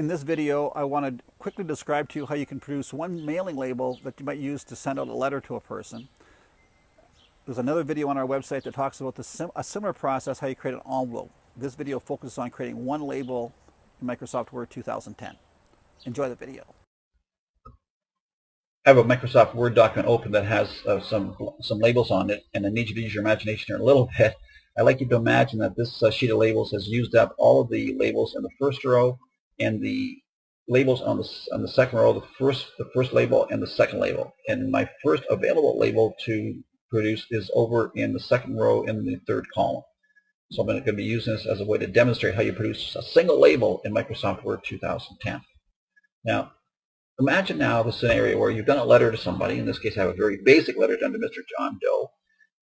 In this video, I want to quickly describe to you how you can produce one mailing label that you might use to send out a letter to a person. There's another video on our website that talks about a similar process, how you create an envelope. This video focuses on creating one label in Microsoft Word 2010. Enjoy the video. I have a Microsoft Word document open that has some labels on it, and I need you to use your imagination here a little bit. I'd like you to imagine that this sheet of labels has used up all of the labels in the first row and the labels on the second row, the first label and the second label. And my first available label to produce is over in the second row in the third column. So I'm going to be using this as a way to demonstrate how you produce a single label in Microsoft Word 2010. Now, imagine now the scenario where you've done a letter to somebody. In this case, I have a very basic letter done to Mr. John Doe.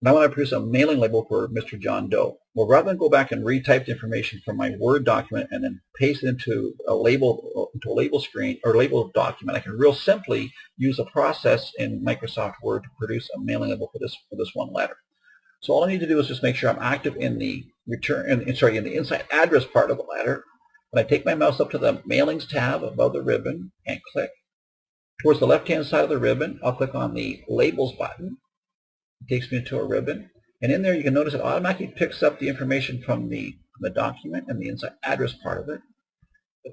And I want to produce a mailing label for Mr. John Doe. Well, rather than go back and retype the information from my Word document and then paste it into a label screen or label document, I can real simply use a process in Microsoft Word to produce a mailing label for this one letter. So all I need to do is just make sure I'm active in the in the inside address part of the letter. When I take my mouse up to the Mailings tab above the ribbon and click towards the left-hand side of the ribbon, I'll click on the Labels button. It takes me into a ribbon, and in there you can notice it automatically picks up the information from the document and the inside address part of it.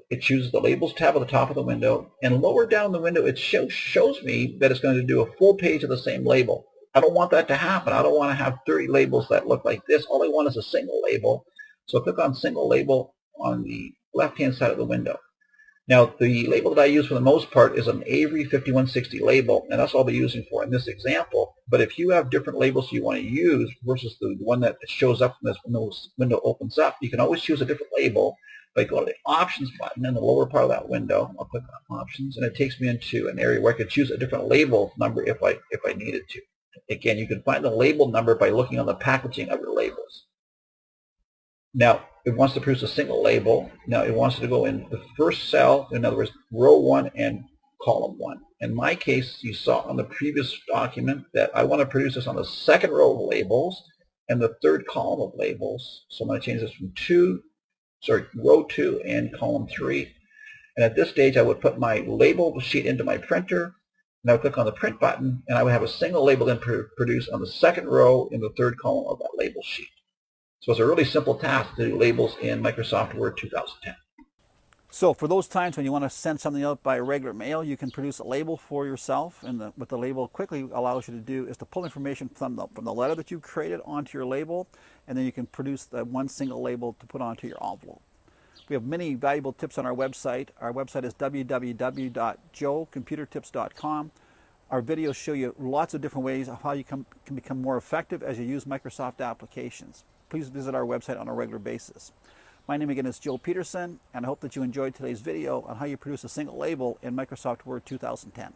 It chooses the Labels tab at the top of the window, and lower down the window it shows me that it's going to do a full page of the same label. I don't want that to happen. I don't want to have 30 labels that look like this. All I want is a single label. So click on Single Label on the left-hand side of the window. Now, the label that I use for the most part is an Avery 5160 label, and that's all I'll be using for in this example. But if you have different labels you want to use versus the one that shows up when this window opens up, you can always choose a different label by going to the Options button in the lower part of that window. I'll click on Options, and it takes me into an area where I could choose a different label number if I needed to. Again, you can find the label number by looking on the packaging of your labels. Now, it wants to produce a single label. Now, it wants to go in the first cell, in other words, row 1 and column 1. In my case, you saw on the previous document that I want to produce this on the second row of labels and the third column of labels. So I'm going to change this from row 2 and column 3. And at this stage, I would put my label sheet into my printer, and I would click on the Print button, and I would have a single label then produced on the second row in the third column of that label sheet. So it's a really simple task to do labels in Microsoft Word 2010. So for those times when you want to send something out by regular mail, you can produce a label for yourself, and what the label quickly allows you to do is to pull information from the letter that you created onto your label, and then you can produce that one single label to put onto your envelope. We have many valuable tips on our website. Our website is www.joecomputertips.com. Our videos show you lots of different ways of how you can become more effective as you use Microsoft applications. Please visit our website on a regular basis. My name again is Joe Peterson, and I hope that you enjoyed today's video on how you produce a single label in Microsoft Word 2010.